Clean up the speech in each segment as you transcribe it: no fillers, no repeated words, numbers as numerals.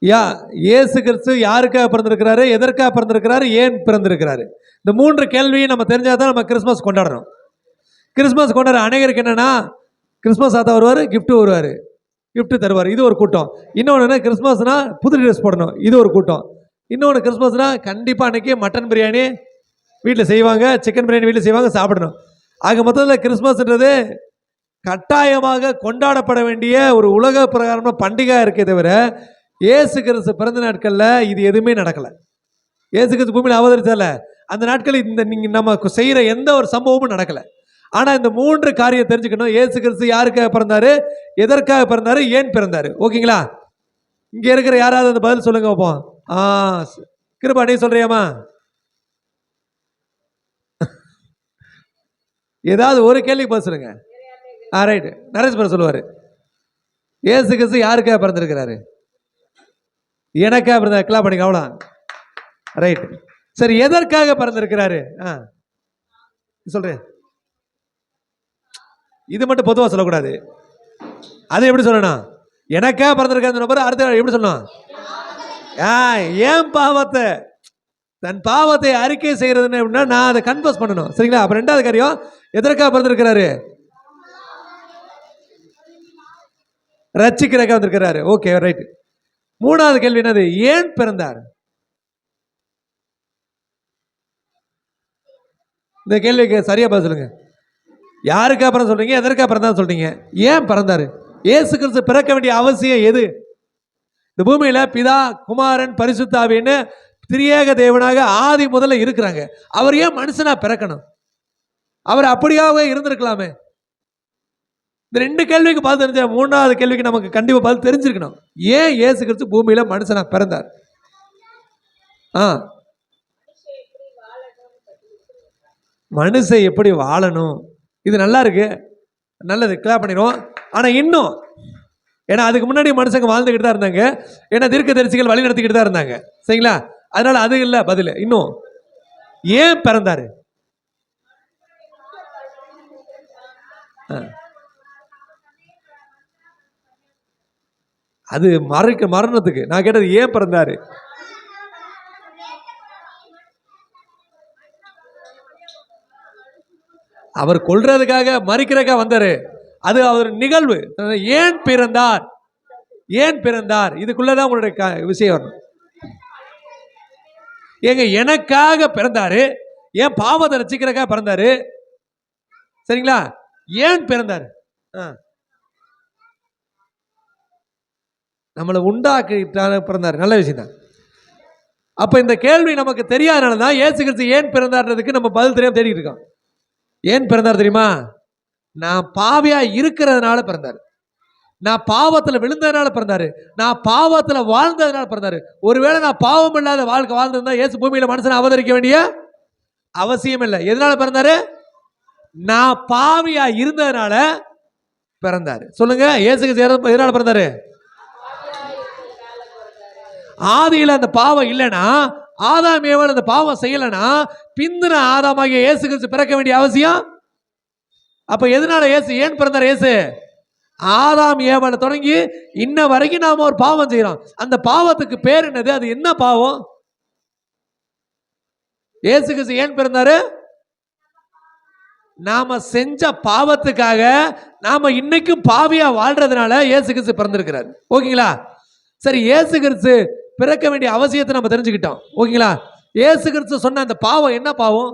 இயேசு கிறிஸ்து யாருக்காக பிறந்திருக்கிறாரு, எதற்காக பிறந்திருக்கிறாரு, ஏன் பிறந்திருக்கிறாரு? இந்த 3 கேள்வியும் நம்ம தெரிஞ்சாதான் நம்ம கிறிஸ்மஸ் கொண்டாடுறோம். கிறிஸ்மஸ் கொண்டாடுற அநேகருக்கு என்னன்னா, கிறிஸ்மஸ் ஆத்தா வருவார், கிஃப்ட் வருவார், கிஃப்ட் தருவார், இது ஒரு கூட்டம். இன்னொன்று கிறிஸ்மஸ்னா புது ட்ரெஸ் போடணும், இது ஒரு கூட்டம். இன்னொன்று கிறிஸ்மஸ்னா கண்டிப்பாக அன்றைக்கி மட்டன் பிரியாணி வீட்டில் செய்வாங்க, சிக்கன் பிரியாணி வீட்டில் செய்வாங்க, சாப்பிடணும். ஆக மொத்தத்தில் கிறிஸ்மஸ்ன்றது கட்டாயமாக கொண்டாடப்பட வேண்டிய ஒரு உலக பிரகாரமான பண்டிகை இருக்கே தவிர, இயேசு கிறிஸ்து பிறந்த நாட்களில் இது எதுவுமே நடக்கலை. இயேசு கிறிஸ்து பூமியில் அவதரித்தால அந்த நாட்களில் இந்த நீங்கள் நம்ம செய்கிற எந்த ஒரு சம்பவமும் நடக்கலை. ஆனால் இந்த 3 காரியம் தெரிஞ்சுக்கணும். இயேசு கிறிஸ்து யாருக்காக பிறந்தாரு, எதற்காக பிறந்தாரு, ஏன் பிறந்தாரு? ஓகேங்களா? இங்கே இருக்கிற யாராவது அந்த பதில் சொல்லுங்க வைப்போம். கிருபா நீ சொல்றியாமா? ஏதாவது ஒரு கேள்விக்கு பதில் சொல்லுங்க. ரைட்டு, நரேஷ் பேர் சொல்லுவார். இயேசு கிறிஸ்து யாருக்காக பிறந்திருக்கிறாரு? எனக்காக பிறந்தார். கிளா பண்ணிக்க, அவ்வளோ ரைட்டு. சரி, எதற்காக பிறந்திருக்கிறாரு சொல்றேன். இது மட்டும் பொதுவாக சொல்லக்கூடாது. அது எப்படி சொல்லணும்? எனக்காக பிறந்திருக்காரு அடுத்த எப்படி சொல்லணும்? ஏன் பாவத்தை, தன் பாவத்தை அறிக்கை செய்யறதுன்னு எப்படின்னா, நான் அதை கன்ஃபஸ் பண்ணணும். சரிங்களா? அப்ப 2வது காரியம், எதற்காக பிறந்திருக்கிறாரு? ரட்சிக்கிறதுக்காக வந்திருக்கிறாரு. Okay, right. 3வது கேள்வி என்னது? ஏன் பிறந்தார்? இந்த கேள்விக்கு சரியா பதில் சொல்லுங்க. யாருக்காக பிறந்த சொல்றீங்க, எதற்காக பிறந்தா சொல்றீங்க, ஏன் பிறந்தாரு? இயேசு கிறிஸ்து பிறக்க வேண்டிய அவசியம் எது? இந்த பூமியில பிதா, குமாரன், பரிசுத்த ஆவின்னு திரியேக தேவனாக ஆதி முதல்ல இருக்கிறாங்க. அவர் ஏன் மனுஷனா பிறக்கணும்? அவர் அப்படியாவே இருந்திருக்கலாமே. இந்த 2 கேள்விக்கு பதில் தெரிஞ்ச 3வது கேள்விக்கு நமக்கு கண்டிப்பா பதில் தெரிஞ்சிருக்கணும். ஏன் இயேசு கிறிஸ்து பூமியில மனுஷனா பிறந்தார்? மனுஷன் எப்படி வாழணும், இது நல்லா இருக்கு, நல்லது, கிளாப் பண்ணிடுவோம். ஆனா இன்னும், ஏன்னா அதுக்கு முன்னாடி மனுஷங்க வாழ்ந்துக்கிட்டு தான் இருந்தாங்க, ஏன்னா தீர்க்கதரிசிகள் வழி நடத்திக்கிட்டு தான் இருந்தாங்க. சரிங்களா? அதனால அது இல்லை பதில். இன்னும் ஏன் பிறந்தாரு? அது மரணத்துக்கு. நான் கேட்டது ஏன் பிறந்தாரு? அவர் கொல்றதுக்காக, மறிக்கிறதுக்காக வந்தாரு. அது அவர் நிகழ்வு. ஏன் பிறந்தார், ஏன் பிறந்தார், இதுக்குள்ளதான் உங்களுடைய விஷயம் வரணும். ஏங்க, எனக்காக பிறந்தாரு, ஏன் பாவத்தை ரசிக்கிறதுக்காக பிறந்தாரு. சரிங்களா? ஏன் பிறந்தாரு? நம்மளை உண்டாக்கிட்டான பிறந்தாரு. நல்ல விஷயம் தான். அப்ப இந்த கேள்வி நமக்கு தெரியாதனாலதான் இயேசு கிறிஸ்து ஏன் பிறந்தார்ன்றதுக்கு நம்ம பதில் தெரியாம தேடிட்டு இருக்கோம். ஏன் பிறந்தார் தெரியுமா? நான் பாவியா இருக்கிறதுனால பிறந்தார். நான் பாவத்தில் விழுந்ததுனால பிறந்தாரு. நான் பாவத்தில் வாழ்ந்ததுனால பிறந்தாரு. ஒருவேளை நான் பாவம் இல்லாத வாழ்க்கை வாழ்ந்திருந்தா இயேசு பூமியில மனுஷனை அவதரிக்க வேண்டிய அவசியம் இல்லை. எதனால பிறந்தாரு? நான் பாவியா இருந்ததுனால பிறந்தாரு. சொல்லுங்க, இயேசுக்கு எதனால பிறந்தாரு? ஆதியில் அந்த பாவம் இல்லைன்னா, ஆதாம் ஏவாள் அந்த பாவம் செய்யலைன்னா, பிந்தின ஆதாமாகிய இயேசு கிறிஸ்து பிறக்க வேண்டிய அவசியம். அப்ப எதனால இயேசு ஏன் பிறந்தார்? இயேசு ஆதாம் ஏவாளை தொடங்கி இன்ன வரைக்கும் நாம ஒரு பாவம் செய்யறோம். அந்த பாவத்துக்கு பேர் என்னது? அது என்ன பாவம்? இயேசு கிறிஸ்து ஏன் பிறந்தாரு? நாம செஞ்ச பாவத்துக்காக நாம இன்னைக்கும் பாவியா வாழ்றதுனால இயேசு கிறிஸ்து பிறந்திருக்கிறார். ஓகேங்களா? சரி, இயேசு கிறிஸ்து பிறக்க வேண்டிய அவசியத்தை நம்ம தெரிஞ்சுக்கிட்டோம். ஓகேங்களா? இயேசு கிறிஸ்து சொன்ன அந்த பாவம் என்ன பாவம்?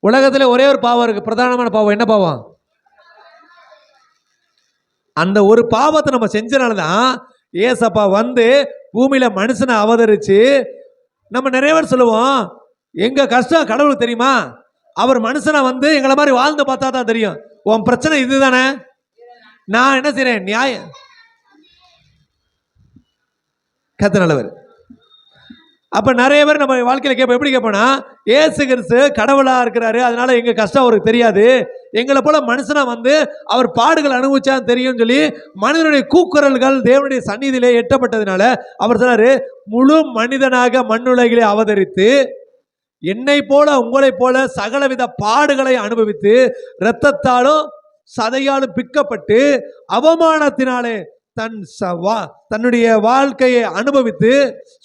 உலகத்துல ஒரே ஒரு பாவம் இருக்கு, பிரதானமான பாவம். என்ன பாவம்? அந்த ஒரு பாவத்தை நம்ம செஞ்சனாலதான் ஏசப்பா வந்து பூமியில மனுஷனை அவதரிச்சு, நம்ம நிறைய பேர் சொல்லுவோம், எங்க கஷ்டம் கடவுளுக்கு தெரியுமா? அவர் மனுஷனை வந்து எங்களை மாதிரி வாழ்ந்து பார்த்தா தான் தெரியும். உன் பிரச்சனை இதுதானே, நான் என்ன செய்றேன்? நியாயம். கத்த நல்லவர். அப்ப நிறைய பேர் நம்ம வாழ்க்கையில கேட்போம். எப்படி கேட்போம்னா, இயேசு கிறிஸ்து கடவுளா இருக்கிறாரு, அதனால எங்க கஷ்டம் அவருக்கு தெரியாது, எங்களை போல மனுஷனா வந்து அவர் பாடுகள் அனுபவிச்சா தெரியும் சொல்லி மனிதனுடைய கூக்குரல்கள் தேவனுடைய சந்நிதியிலே எட்டப்பட்டதுனால அவர் சொன்னாரு, முழு மனிதனாக மண்ணுலகிலே அவதரித்து என்னை போல உங்களை போல சகலவித பாடுகளை அனுபவித்து இரத்தத்தாலும் சதையாலும் பிக்கப்பட்டு அவமானத்தினாலே தன்னுடைய வாழ்க்கையை அனுபவித்து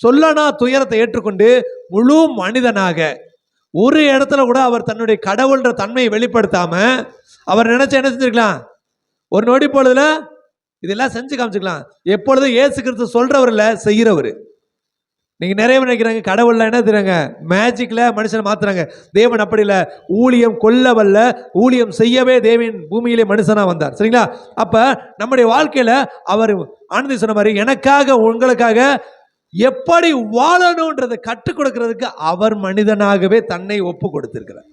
சொல்லனா துயரத்தை ஏற்றுக்கொண்டு முழு மனிதனாக ஒரு இடத்துல கூட அவர் தன்னுடைய கடவுள்ன்ற தன்மையை வெளிப்படுத்தாம அவர் நினைச்ச என்ன செஞ்சிருக்கலாம், ஒரு நொடி பொழுதுல இதெல்லாம் செஞ்சு காமிச்சுக்கலாம். எப்பொழுதும் இயேசு கிறிஸ்து சொல்றவர் இல்ல, செய்யறவர். நீங்க நிறைய நினைக்கிறாங்க கடவுள்ல என்ன தெரியுங்க, மேஜிக்ல மனுஷனை மாத்துறாங்க. தேவன் அப்படி இல்லை. ஊழியம் கொல்லவல்ல, ஊழியம் செய்யவே தேவன் பூமியிலே மனுஷனா வந்தார். சரிங்களா? அப்ப நம்முடைய வாழ்க்கையில அவர் ஆனந்தி சொன்ன மாதிரி எனக்காக உங்களுக்காக எப்படி வாழணும்ன்றதை கற்றுக் கொடுக்கிறதுக்கு அவர் மனிதனாகவே தன்னை ஒப்பு கொடுத்திருக்கிறார்.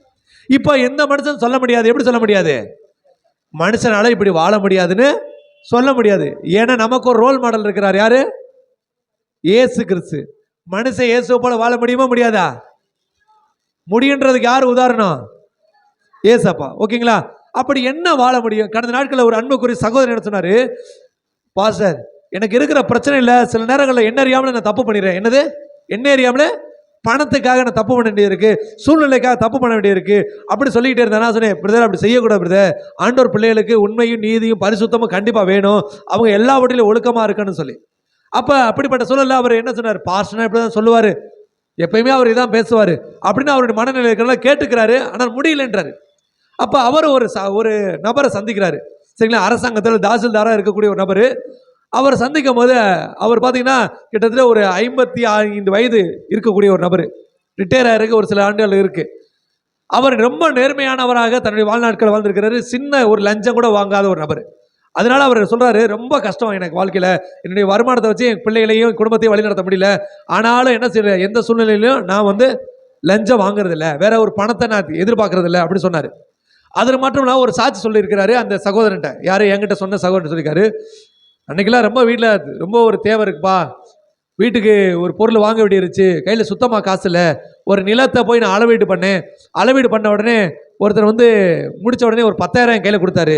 இப்ப எந்த மனுஷன் சொல்ல முடியாது. எப்படி சொல்ல முடியாது? மனுஷனால இப்படி வாழ முடியாதுன்னு சொல்ல முடியாது. ஏன்னா நமக்கு ஒரு ரோல் மாடல் இருக்கிறார். யாரு? இயேசு கிறிஸ்து. மனுஷன் இயேசு போல வாழ முடியுமா? முடியாதா? முடியுன்றதுக்கு யாரு உதாரணம்? ஏசப்பா. ஓகேங்களா? அப்படி என்ன வாழ முடியும்? கடந்த நாட்களில் ஒரு அன்புக்குரிய சகோதரன் என்ன சொன்னாரு, பாஸ்டர் எனக்கு இருக்கிற பிரச்சனை இல்லை, சில நேரங்களில் என்ன அறியாமல் நான் தப்பு பண்ணிடுறேன். என்னது? என்ன அறியாமல் பணத்துக்காக நான் தப்பு பண்ண வேண்டியிருக்கு, சூழ்நிலைக்காக தப்பு பண்ண வேண்டியிருக்கு அப்படி சொல்லிக்கிட்டே இருந்தேன். நான் சொன்னேன், பிரதர் அப்படி செய்யக்கூடாது பிரதர். ஆண்டவர் பிள்ளைகளுக்கு உண்மையும் நீதியும் பரிசுத்தமும் கண்டிப்பாக வேணும், அவங்க எல்லாவற்றிலும் ஒழுக்கமாக இருக்குன்னு சொல்லி. அப்போ அப்படிப்பட்ட சூழலில் அவர் என்ன சொன்னார், பாஸ்டர்னா இப்படி தான் சொல்லுவார், எப்பயுமே அவர் இதான் பேசுவார் அப்படின்னு அவருடைய மனநிலை இருக்கிறனால கேட்டுக்கிறாரு. ஆனால் முடியலன்றாரு. அப்போ அவர் ஒரு நபரை சந்திக்கிறாரு. சரிங்களா? அரசாங்கத்தில் தாசில்தாராக இருக்கக்கூடிய ஒரு நபர். அவர் சந்திக்கும் போது அவர் பார்த்தீங்கன்னா கிட்டத்தட்ட ஒரு 55 வயது இருக்கக்கூடிய ஒரு நபர். ரிட்டையர் ஆகிருக்கு ஒரு சில ஆண்டுகள் இருக்கு. அவர் ரொம்ப நேர்மையானவராக தன்னுடைய வாழ்நாட்கள் வாழ்ந்திருக்கிறாரு. சின்ன ஒரு லஞ்சம் கூட வாங்காத ஒரு நபர். அதனால அவர் சொல்றாரு, ரொம்ப கஷ்டம் எனக்கு வாழ்க்கையில், என்னுடைய வருமானத்தை வச்சு என் பிள்ளைகளையும் குடும்பத்தையும் வழி நடத்த முடியல. ஆனாலும் என்ன செய்ய, எந்த சூழ்நிலையிலும் நான் லஞ்சம் வாங்குறது இல்லை, வேற ஒரு பணத்தை நான் எதிர்பார்க்கறது இல்லை அப்படி சொன்னார். அதில் மட்டும் இல்லாமல் ஒரு சாட்சி சொல்லியிருக்கிறாரு அந்த சகோதரன்ட்ட. யாரு? என்கிட்ட சொன்ன சகோதரன் சொல்லியிருக்காரு, அன்னைக்கெல்லாம் ரொம்ப வீட்டில் ரொம்ப ஒரு தேவை இருக்குப்பா, வீட்டுக்கு ஒரு பொருள் வாங்க வேண்டியிருச்சு, கையில் சுத்தமாக காசு இல்லை, ஒரு நிலத்தை போய் நான் அளவீடு பண்ணேன். அளவீடு பண்ண உடனே ஒருத்தர் முடித்த உடனே ஒரு 10,000 என் கையில் கொடுத்தாரு.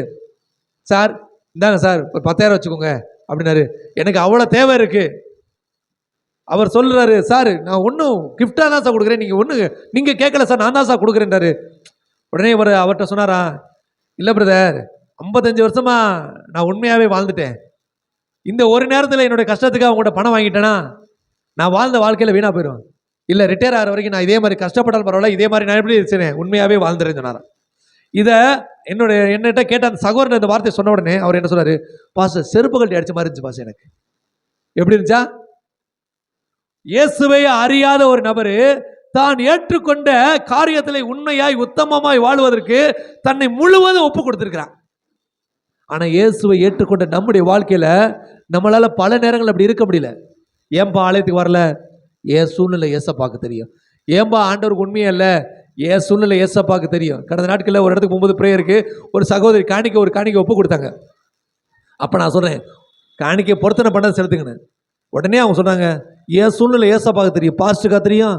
சார் இந்தாங்க சார் ஒரு 10,000 வச்சுக்கோங்க அப்படின்னாரு. எனக்கு அவ்வளோ தேவை இருக்கு. அவர் சொல்றாரு, சார் நான் ஒன்றும் கிஃப்டாக தான் சார் கொடுக்குறேன், நீங்கள் கேட்கல சார், நான் தான் சார் கொடுக்குறேன்றாரு. உடனே அவர்கிட்ட சொன்னாரா, இல்லை பிரதர் 55 வருஷமா நான் உண்மையாகவே வாழ்ந்துட்டேன், இந்த ஒரு நேரத்தில் என்னுடைய கஷ்டத்துக்கு அவங்கள்ட்ட பணம் வாங்கிட்டேன்னா நான் வாழ்ந்த வாழ்க்கையில் வீணாக போயிடும். இல்லை ரிட்டையர் ஆகிற வரைக்கும் நான் இதே மாதிரி கஷ்டப்பட்டாலும் பரவாயில்ல, இதே மாதிரி நான் எப்படி இருக்கிறேன், உண்மையாகவே வாழ்ந்துறேன்னு சொன்னாராம். இதை என்னிட்ட கேட்ட அந்த சகோதரன் இந்த வார்த்தையை சொன்ன உடனே அவர் என்ன சொன்னாரு, பாஸ்டர் செருப்புகள் அடிச்ச மாதிரி இருந்துச்சு பாஸ். எனக்கு எப்படி இருந்துச்சா? இயேசுவை அறியாத ஒரு நபரு தான் ஏற்றுக்கொண்ட காரியத்தில் உண்மையாய் உத்தமமாய் வாழ்வதற்கு தன்னை முழுவதும் ஒப்பு கொடுத்திருக்கிறார். ஆனா இயேசுவை ஏற்றுக்கொண்ட நம்முடைய வாழ்க்கையில நம்மளால பல நேரங்கள் அப்படி இருக்க முடியல. ஏன்பா ஆலயத்துக்கு வரல? என் சூழ்நிலை ஏசப்பாக்கு தெரியும். ஏன்பா ஆண்டவருக்கு உண்மையே இல்லை? என் சூழ்நிலை ஏசப்பாக்கு தெரியும். கடந்த நாட்களில் ஒரு இடத்துக்கு 9 பிரேயருக்கு ஒரு சகோதரி காணிக்கை ஒப்பு கொடுத்தாங்க. அப்போ நான் சொல்கிறேன், காணிக்கை பொருத்தனை பண்ண செலுத்துங்கன்னு. உடனே அவங்க சொன்னாங்க, என் சூழ்நிலை ஏசப்பாக்கு தெரியும், பாஸ்டுக்கா தெரியும்.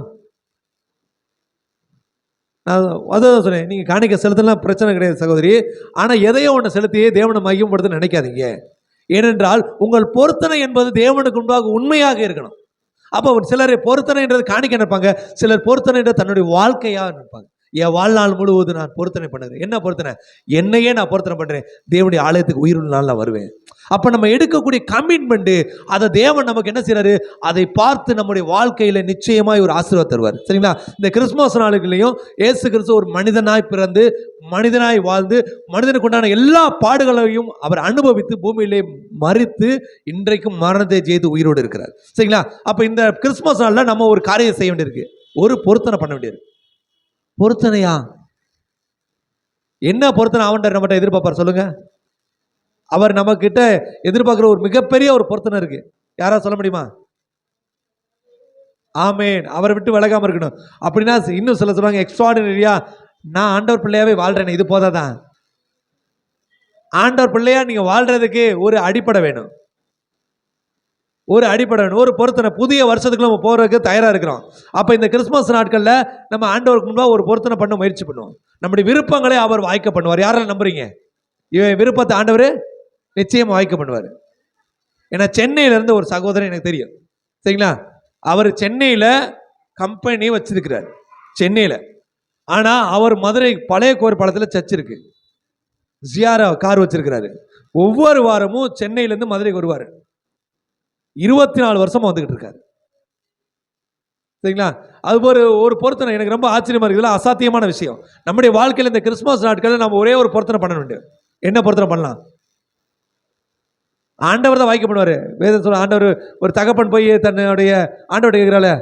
நான் அதான் சொன்னேன், நீங்கள் காணிக்கை செலுத்தலாம் பிரச்சனை கிடையாது சகோதரி, ஆனால் எதையோ ஒன்று செலுத்தி தேவனை மையப்படுத்த நினைக்காதீங்க. ஏனென்றால் உங்கள் பொருத்தனை என்பது தேவனுக்கு முன்பாக உண்மையாக இருக்கணும். அப்போ சிலர் பொருத்தனைன்றது காணிக்க நினைப்பாங்க, சிலர் பொருத்தனைன்றது தன்னுடைய வாழ்க்கையாக நினைப்பாங்க. என் வாழ்நாள் முழுவதும் நான் பொருத்தனை பண்ணுறேன். என்ன பொருத்தனை? என்னையே நான் பொருத்தனை பண்ணுறேன், தேவனுடைய ஆலயத்துக்கு உயிருள்ள நாள் நான் வருவேன். அப்போ நம்ம எடுக்கக்கூடிய கமிட்மெண்ட்டு, அதை தேவன் நமக்கு என்ன செய்யறாரு, அதை பார்த்து நம்முடைய வாழ்க்கையில் நிச்சயமாய் ஒரு ஆசீர்வாதம் தருவார். சரிங்களா? இந்த கிறிஸ்துமஸ் நாளுக்குள்ளேயும் இயேசு கிறிஸ்து ஒரு மனிதனாய் பிறந்து மனிதனாய் வாழ்ந்து மனிதனுக்கு உண்டான எல்லா பாடுகளையும் அவர் அனுபவித்து பூமியிலே மரித்து இன்றைக்கும் மரணத்தை ஜெயித்து உயிரோடு இருக்கிறார். சரிங்களா? அப்போ இந்த கிறிஸ்துமஸ் நாளில் நம்ம ஒரு காரியம் செய்ய வேண்டியிருக்கு, ஒரு பொருத்தனை பண்ண வேண்டியிருக்கு. பொருத்தனையா? என்ன பொருத்தனை அவன்கிட்ட நம்மகிட்ட எதிர்பார்ப்பார் சொல்லுங்க? அவர் நம்ம கிட்ட எதிர்பார்க்கிற ஒரு மிகப்பெரிய ஒரு பொருத்தனை இருக்கு. யாராவது சொல்ல முடியுமா? ஆமேன். அவரை விட்டு விலகாம இருக்கணும். அப்படின்னா இன்னும் சில சொல்லுவாங்க, எக்ஸ்ட்ராடினரியா நான் ஆண்டவர் பிள்ளையாவே வாழ்றேன், இது போதாதான்? ஆண்டவர் பிள்ளையா நீங்க வாழ்றதுக்கு ஒரு அடிப்படை வேணும், ஒரு பொருத்தனை. புதிய வருஷத்துக்கு நம்ம போறதுக்கு தயாரா இருக்கிறோம். அப்ப இந்த கிறிஸ்துமஸ் நாட்கள்ல நம்ம ஆண்டவருக்கு முன்பாக ஒரு பொருத்தனை பண்ண முயற்சி பண்ணுவோம். நம்முடைய விருப்பங்களை அவர் வாய்க்க பண்ணுவார். யாரால நம்புறீங்க? இவன் விருப்பத்தை ஆண்டவர் நிச்சயம் வாய்க்க பண்ணுவார். ஏன்னா சென்னையில இருந்து ஒரு சகோதரன் எனக்கு தெரியும். சரிங்களா? அவர் சென்னையில கம்பெனி வச்சிருக்கிறார் சென்னையில. ஆனா அவர் மதுரை பழைய கோர் பாலத்தில் சர்ச் இருக்கு, ஜியாரா கார் வச்சிருக்கிறாரு. ஒவ்வொரு வாரமும் சென்னையிலேருந்து மதுரைக்கு வருவார். 24 வருஷமா வந்துகிட்டு இருக்காரு. சரிங்களா? அது ஒரு பொருத்தனை எனக்கு ரொம்ப ஆச்சரியமா இருக்குது. அசாத்தியமான விஷயம். நம்முடைய வாழ்க்கையில் இந்த கிறிஸ்துமஸ் நாட்களில் நம்ம ஒரே ஒரு பொருத்தனை பண்ண வேண்டும். என்ன பொருத்தனை பண்ணலாம்? ஆண்டவர் தான் வாய்க்க பண்ணுவார். வேதம் சொல்ல ஆண்டவர் ஒரு தகப்பன் போய் தன்னுடைய ஆண்டவர் கேட்கிறாள்,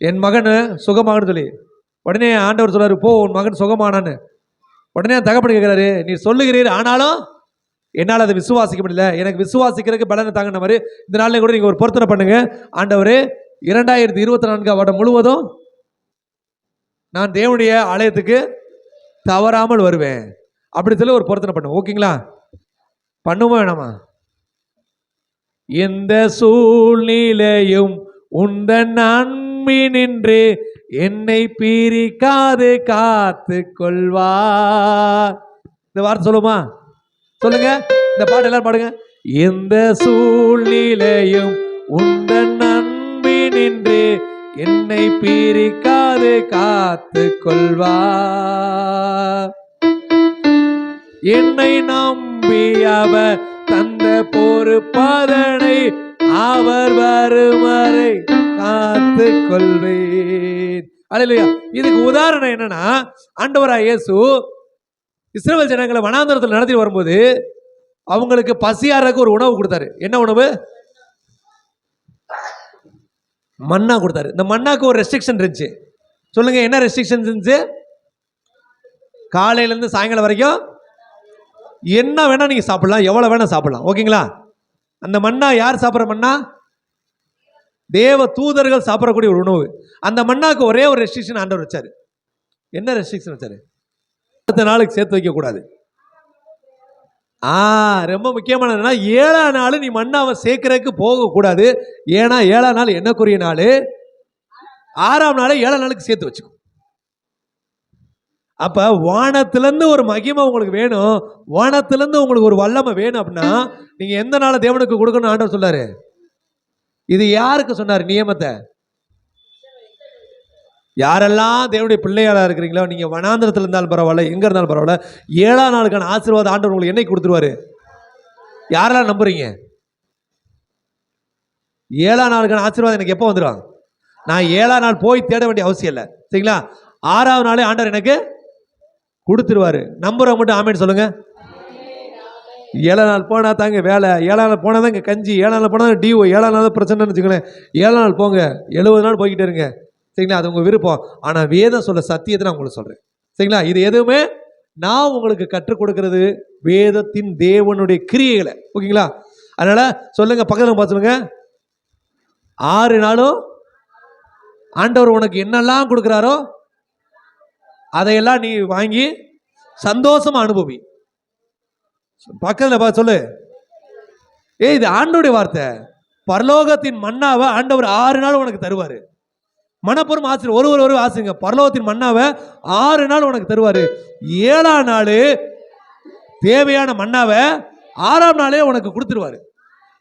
என் மகன் சுகமாகன்னு சொல்லி. உடனே ஆண்டவர் சொல்றாரு, போ உன் மகன் சுகமானான்னு. உடனே தகப்பன் கேட்கிறாரு, நீ சொல்லுகிறீர், ஆனாலும் என்னால் அதை விசுவாசிக்க முடியல, எனக்கு விசுவாசிக்கிறதுக்கு பலனை தாங்கின மாதிரி இந்த நாளில் கூட நீங்கள் ஒரு பொருத்தனை பண்ணுங்க. ஆண்டவரே 2024 வருடம் முழுவதும் நான் தேவனுடைய ஆலயத்துக்கு தவறாமல் வருவேன் அப்படி சொல்லி ஒரு பொருத்தனை பண்ணுவோம். ஓகேங்களா? பண்ணுவோமா வேணாமா? எந்த சூழ்நிலையும் உந்தன் நன்மை நின்று என்னை பிரிக்காது காத்து கொள்வார். இந்த வார்த்தை சொல்லுமா? சொல்லுங்க, இந்த பாட்டு எல்லாரும் பாடுங்க. எந்த சூழ்நிலையும் உந்தன் நன்மை நின்று என்னை பிரிக்காது காத்து கொள்வார். என்னை நம்பி அவர் தந்த பொறுப்பதனை அவர் வருமறை காத்து கொள்வேன். அல்லேலூயா. இதுக்கு உதாரணம் என்னன்னா, ஆண்டவராகிய இயேசு இஸ்ரவேல் ஜனங்களை வனாந்தரத்தில் நடத்தி வரும்போது அவங்களுக்கு பசியாறதுக்கு ஒரு உணவு கொடுத்தாரு. என்ன உணவு? மன்னா கொடுத்தாரு. இந்த மன்னாக்கு ஒரு ரெஸ்ட்ரிக்ஷன் இருந்துச்சு. சொல்லுங்க, என்ன ரெஸ்ட்ரிக்ஷன் இருந்துச்சு? காலையிலேருந்து சாயங்காலம் வரைக்கும் என்ன வேணா நீங்க சாப்பிடலாம், எவ்வளவு வேணா சாப்பிடலாம். ஓகேங்களா? அந்த மன்னா யார் சாப்பிட்ற மன்னா? தேவ தூதர்கள் சாப்பிடக்கூடிய ஒரு உணவு. அந்த மன்னாக்கு ஒரே ஒரு ரெஸ்ட்ரிக்ஷன் ஆண்டவர் வச்சாரு. என்ன ரெஸ்ட்ரிக்ஷன் வச்சாரு? அடுத்த நாளுக்கு சேர்த்து வைக்க கூடாது. ரொம்ப முக்கியமானதுன்னா 7ஆம் நாள் நீ மன்னாவை சேர்க்கறதுக்கு போக கூடாது. ஏன்னா 7ஆம் நாள் என்னக்குரிய நாள். 6ஆம் நாள் 7ஆம் நாளுக்கு சேர்த்து வச்சுக்கோ. அப்ப வானத்திலிருந்து ஒரு மகிமை உங்களுக்கு வேணும், வானத்திலிருந்து உங்களுக்கு ஒரு வல்லமை வேணும் அப்படின்னா நீங்க எந்த நாளை தேவனுக்கு கொடுக்கணும் ஆண்டவர் சொன்னாரு. இது யாருக்கு சொன்னாரு நியமத்தை? யாரெல்லாம் தேவனுடைய பிள்ளையாளா இருக்கிறீங்களோ, நீங்க வனாந்திரத்தில் இருந்தாலும் பரவாயில்ல, எங்க இருந்தாலும் பரவாயில்ல, 7ஆம் நாளுக்கான ஆசீர்வாதம் ஆண்டவர் உங்களுக்கு என்னைக்கு கொடுத்துருவாரு? யாரெல்லாம் நம்புறீங்க? 7ஆம் நாளுக்கான ஆசீர்வாதம் எனக்கு எப்போ வந்துடும்? நான் 7ஆம் நாள் போய் தேட வேண்டிய அவசியம் இல்லை. சரிங்களா? 6ஆவது நாளே ஆண்டவர் எனக்கு கொடுத்துருவாரு. நம்புறவங்க மட்டும் ஆமேன்னு சொல்லுங்க. 7ஆம் நாள் போனா தாங்க வேலை, 7ஆம் நாள் போனா தான் இங்கே கஞ்சி, 7ஆம் நாள் போனா டிஓ, 7ஆம் நாள் பிரச்சனைன்னு வச்சுக்கோங்களேன். 7ஆம் நாள் போங்க, 70 நாள் போய்கிட்டே இருங்க. சரிங்களா? அது உங்கள் விருப்பம். ஆனால் வேதம் சொல்ல சத்தியத்தை நான் உங்களுக்கு சொல்கிறேன். சரிங்களா? இது எதுவுமே நான் உங்களுக்கு கற்றுக் கொடுக்கறது வேதத்தின் தேவனுடைய கிரியைகளை. ஓகேங்களா? அதனால சொல்லுங்க, பக்கத்தில் பார்த்து சொல்லுங்க, 6 நாளும் ஆண்டவர் உனக்கு என்னெல்லாம் கொடுக்குறாரோ அதையெல்லாம் நீ வாங்கி சந்தோஷமா அனுபவி. பக்கத்தில் பார்த்து சொல்லு, இது ஆண்டவருடைய வார்த்தை. பரலோகத்தின் மன்னாவை ஆண்டவர் 6 நாள் உனக்கு தருவாரு. மனப்பூர்வம் ஆசிரியர் ஒரு ஆசிரியங்க, பரலோகத்தின் மன்னாவை 6 நாள் உனக்கு தருவாரு. 7ஆம் நாள் தேவையான மன்னாவை 6ஆம் நாளே உனக்கு கொடுத்துருவாரு.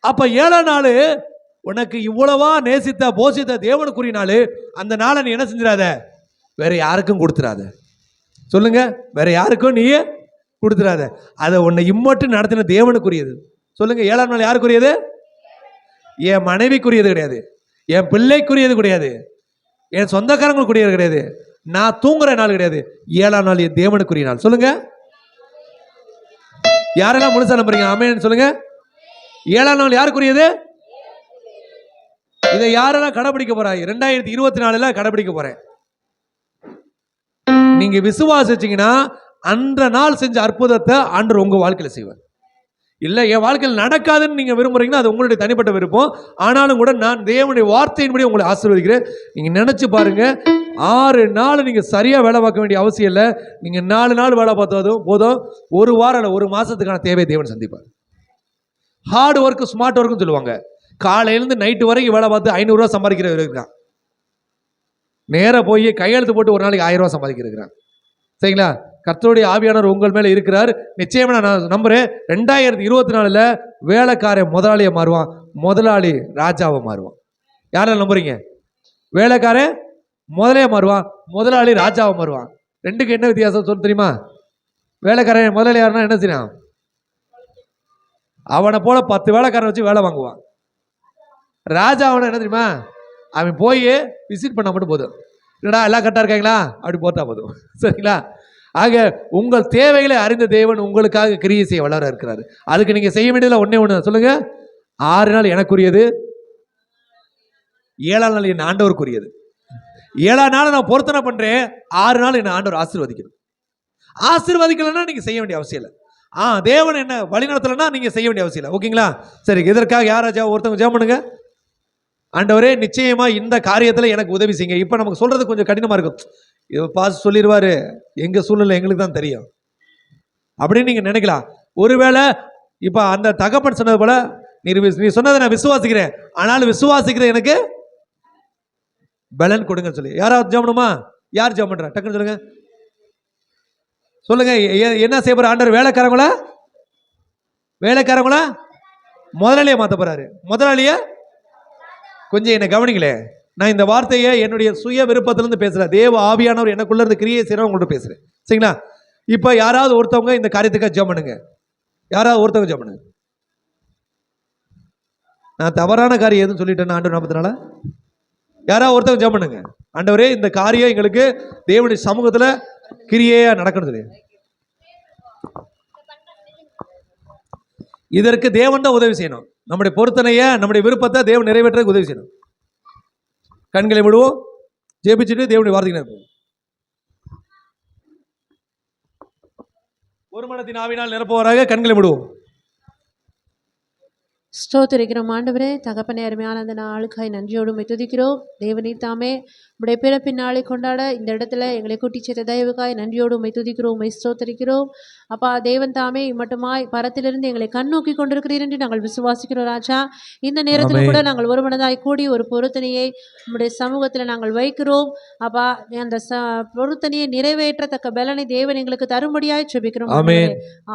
அப்ப 7ஆம் நாள் உனக்கு இவ்வளவா நேசித்த போஷித்த தேவனுக்குரிய நாள். அந்த நாளை நீ என்ன செஞ்சிடாத, வேற யாருக்கும் கொடுத்துடாத. சொல்லுங்க, வேற யாருக்கும் நீ கொடுத்துடாத. அதை உன்னை இம்மட்டும் நடத்தின தேவனுக்குரியது. சொல்லுங்க, 7ஆம் நாள் யாருக்குரியது? என் மனைவிக்குரியது கிடையாது, என் பிள்ளைக்குரியது கிடையாது, என் சொந்தக்காரங்களுக்குரியது கிடையாது, நான் தூங்குற நாள் கிடையாது. 7ஆம் நாள் என் தேவனுக்குரிய நாள். சொல்லுங்க, யாரெல்லாம் முழுசா நம்புறீங்க ஆமென் சொல்லுங்க. 7ஆம் நாள் யாருக்குரியது? இதை யாரெல்லாம் கடைபிடிக்க போறாங்க? 2024 கடைபிடிக்க போறேன். நீங்க விசுவாசிச்சீங்கன்னா அன்ற நாள் செஞ்ச அற்புதத்தை ஆண்டவர் உங்க வாழ்க்கையில செய்வார். இல்ல என் வாழ்க்கையில் நடக்காதுன்னு நீங்க விரும்புறீங்கன்னா அது உங்களுடைய தனிப்பட்ட விருப்பம். ஆனாலும் கூட நான் தேவனுடைய வார்த்தையின்படி உங்களை ஆசீர்வதிக்கிறேன். நீங்க நினைச்சு பாருங்க, 6 நாள் நீங்க சரியா வேலை பார்க்க வேண்டிய அவசியம் இல்லை. நீங்க 4 நாள் வேலை பார்த்ததும் போதும். ஒரு வாரம் இல்லை, ஒரு மாசத்துக்கான தேவை தேவன் சந்திப்பார். ஹார்ட் ஒர்க் ஸ்மார்ட் ஒர்க்னு சொல்லுவாங்க. காலையிலேருந்து நைட்டு வரைக்கும் வேலை பார்த்து 500 ரூபா சம்பாதிக்கிறவர் இருக்கான். நேராக போய் கையெழுத்து போட்டு ஒரு நாளைக்கு 1000 ரூபா சம்பாதிக்கிறான். சரிங்களா? கர்த்தருடைய ஆவியானவர் உங்கள் மேலே இருக்கிறார். நிச்சயமா நான் நம்புறேன் 2024 வேலைக்காரன் முதலாளியை மாறுவான், முதலாளி ராஜாவை மாறுவான். யாரெல்லாம் நம்புறீங்க? வேலைக்காரன் முதலையா மாறுவான், முதலாளி ராஜாவை மாறுவான். ரெண்டுக்கு என்ன வித்தியாசம் சொல்ல தெரியுமா? வேலைக்காரன் முதலாளி யாருன்னா என்ன செய்யணும்? அவனை போல 10 வேலைக்காரன் வச்சு வேலை வாங்குவான். ராஜா அவனை என்ன தெரியுமா, அவன் போய் விசிட் பண்ண மட்டும் போதும். இல்லடா எல்லாம் கரெக்டாக இருக்காங்களா அப்படி போட்டா போதும். சரிங்களா? ஆக உங்கள் தேவைகளை அறிந்த தேவன் உங்களுக்காக கிரியை செய்ய வளர இருக்கிறாரு. அதுக்கு நீங்க செய்ய வேண்டியதில் ஒன்னே ஒன்று சொல்லுங்க. 6 நாள் எனக்குரியது, 7ஆம் நாள் என் ஆண்டவருக்குரியது. 7ஆம் நாள் நான் பொருத்தனை பண்றேன், 6 நாள் என்ன ஆண்டவர் ஆசீர்வதிக்கணும். ஆசீர்வதிக்கலன்னா நீங்க செய்ய வேண்டிய அவசியம் இல்லை. தேவன் என்ன வழி நடத்தலைன்னா நீங்க செய்ய வேண்டிய அவசியம் இல்லை. ஓகேங்களா? சரி, இதற்காக யாராச்சா ஒருத்தவங்க ஜெபம் பண்ணுங்க. ஆண்டவரே நிச்சயமா இந்த காரியத்தில் எனக்கு உதவி செய்யுங்க. இப்போ நமக்கு சொல்றது கொஞ்சம் கடினமா இருக்கும். இதை பாஸ் சொல்லிடுவாரு, எங்க சூழ்நிலை எங்களுக்கு தான் தெரியும் அப்படின்னு நீங்க நினைக்கலாம். ஒருவேளை இப்ப அந்த தகப்பன் சொன்னது போல நீ சொன்னதை நான் விசுவாசிக்கிறேன், ஆனாலும் விசுவாசிக்கிற எனக்கு பலன் கொடுங்க சொல்லி யாராவது ஜெபணுமா? யார் ஜெபம் பண்றா? டக்குன்னு சொல்லுங்க. சொல்லுங்க. என்ன செய்ய போற ஆண்டவர்? வேலைக்காரங்களா முதலாளியை மாத்த போறாரு. முதலாளிய கொஞ்சம் என்ன கவனிங்களே. நான் இந்த வார்த்தையை என்னுடைய சுய விருப்பத்திலிருந்து பேசுறேன். தேவ ஆவியானவர் எனக்குள்ள இருந்து கிரியை செய்யறவங்க உங்கள்கிட்ட பேசுறேன். சரிங்களா? இப்ப யாராவது ஒருத்தவங்க இந்த காரியத்துக்காக ஜெபம் பண்ணுங்க. யாராவது ஒருத்தவங்க ஜெபம் பண்ணுங்க. நான் தவறான காரியம் எதுவும் சொல்லிட்டேன் ஆண்டவர் நாமத்தினால? யாராவது ஒருத்தவங்க ஜெபம் பண்ணுங்க. ஆண்டவரே இந்த காரியம் எங்களுக்கு தேவனுடைய சமூகத்துல கிரியையா நடக்கணும் சொல்லி. இதற்கு தேவன் தான் உதவி செய்யணும். நம்முடைய பொருத்தனைய, நம்முடைய விருப்பத்தை தேவன் நிறைவேற்ற உதவி செய்யணும். கண்களை விடுவோம், ஜெபிச்சுட்டு தேவனுடைய வார்த்தைக்கு இருப்போம். ஒரு மனத்தின் ஆவினால் நிரப்புவாராக. கண்களை விடுவோம். ஸ்தோத்திரிக்கிறோம் ஆண்டவரே. தகப்பனே, அருமையான அந்த நாளுக்காய் நன்றியோடு துதிக்கிறோம். தேவனே தாமே உடைய பிறப்பின் நாளை கொண்டாட இந்த இடத்துல எங்களை கூட்டி சேர்த்த தயவுக்காய் நன்றியோடு துதிக்கிறோம், ஸ்தோத்திரிக்கிறோம். அப்பா தேவன் தாமே மட்டுமாய் பரத்திலிருந்து எங்களை கண்ணோக்கி கொண்டிருக்கிறீர் என்று நாங்கள் விசுவாசிக்கிறோம் ராஜா. இந்த நேரத்தில் கூட நாங்கள் ஒரு மனதாய் கூடி ஒரு பொருத்தனையை நம்முடைய சமூகத்தில் நாங்கள் வைக்கிறோம். அப்பா அந்த பொருத்தனையை நிறைவேற்றத்தக்க பலனை தேவன் எங்களுக்கு தரும்படியாய் ஜெபிக்கிறோம்.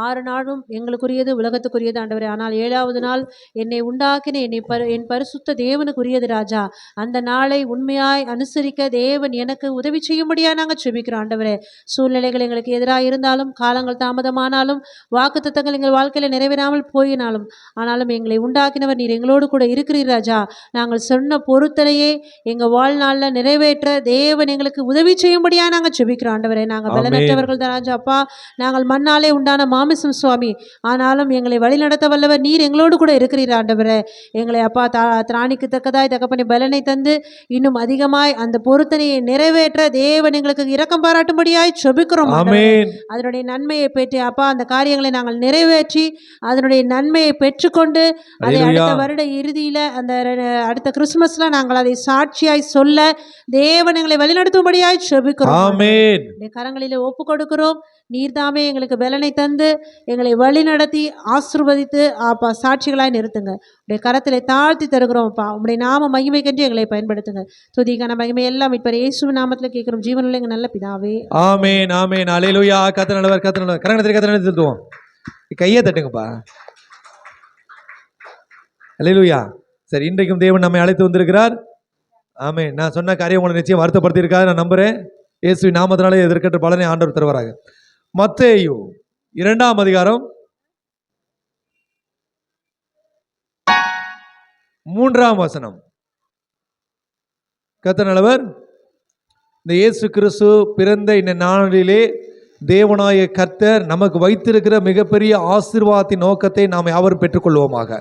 6 நாளும் எங்களுக்குரியது, உலகத்துக்குரியது ஆண்டவரே. ஆனால் 7வது நாள் என்னை உண்டாக்கின என் பரிசுத்த தேவனுக்குரியது ராஜா. அந்த நாளை உண்மையாய் அனுசரிக்க தேவன் எனக்கு உதவி செய்யும்படியா நாங்கள் ஜெபிக்கிறோம் ஆண்டவரே. சூழ்நிலைகள் எங்களுக்கு எதிராக இருந்தாலும், காலங்கள் தாமதமானாலும், வாக்குத்தத்தங்கள் எங்கள் வாழ்க்கையில நிறைவேறாமல் போயினாலும், ஆனாலும் எங்களை உண்டாக்கினவர் நீர் எங்களோடு கூட இருக்கிறீர் ராஜா. நாங்கள் சொன்ன பொருத்தனையே எங்க வாழ்நாள்ல நிறைவேற்ற தேவன் எங்களுக்கு உதவி செய்யும்படியா நாங்கள் ஜெபிக்கிறோம் ஆண்டவரே. நாங்கள் பலனற்றவர்கள் தான் ராஜா. அப்பா நாங்கள் மண்ணாலே உண்டான மாமிசம் சுவாமி, ஆனாலும் எங்களை வழி நடத்த வல்லவர் நீர் எங்களோடு கூட இருக்கிறீர் ஆண்டவரே. எங்களை அப்பா திராணிக்கு தக்கதாய் தகப்பனை பலனை தந்து இன்னும் அதிகமாய் அந்த பொருத்தனையை நிறைவேற்ற தேவன் எங்களுக்கு இரக்கம் பாராட்டும்படியாய் ஜெபிக்கிறோம். அதனுடைய நன்மையை பெற்று அப்பா அந்த காரியங்களை நாங்கள் நிறைவேற்றி அதனுடைய நன்மையை பெற்றுக்கொண்டு அதை அடுத்த வருட இறுதியில அந்த அடுத்த கிறிஸ்துமஸ்ல நாங்கள் அதை சாட்சியாய் சொல்ல தேவன் எங்களை வழிநடத்தும்படியாய் ஜெபிக்கிறோம். கரங்களிலே ஒப்பு கொடுக்கிறோம். நீர்தாமே எங்களுக்கு பலனை தந்து எங்களை வழி நடத்தி ஆசீர்வதித்து அப்பா சாட்சிகளாய் நிறுத்துங்க. உடைய கரத்திலே தாழ்த்தி தருகிறோம் அப்பா. உடைய நாம மகிமைக்கென்று எங்களை பயன்படுத்துங்க. துதிக்கான மகிமை எல்லாம் இப்ப இயேசு நாமத்தில் கேட்கிறோம் ஜீவனுள்ள எங்க நல்ல பிதாவே. ஆமென் ஆமென் அல்லேலூயா. கர்த்தர் நல்லவர், கர்த்தர் நல்லவர். கரங்களை தட்டுவோம், கையை தட்டுங்கப்பா. அல்லேலூயா. சரி, இன்றைக்கும் தேவன் நம்மை அழைத்து வந்திருக்கிறார். ஆமென். நான் சொன்ன காரியம் உங்களை நிச்சயம் வருத்தப்படுத்தி இருக்காது நான் நம்புறேன். இயேசுவின் நாமத்தினாலே எதிர்கற்ற பலனை ஆண்டவர் தருவாராக. மத்தேயு 2ஆம் அதிகாரம் 3ஆம் வசனம். கர்த்தர் நல்லவர். இந்த இயேசு கிறிஸ்து பிறந்த இந்த நாளிலே தேவனாய கர்த்தர் நமக்கு வைத்திருக்கிற மிகப்பெரிய ஆசீர்வாதத்தின் நோக்கத்தை நாம் யாவரும் பெற்றுக்கொள்வோமாக.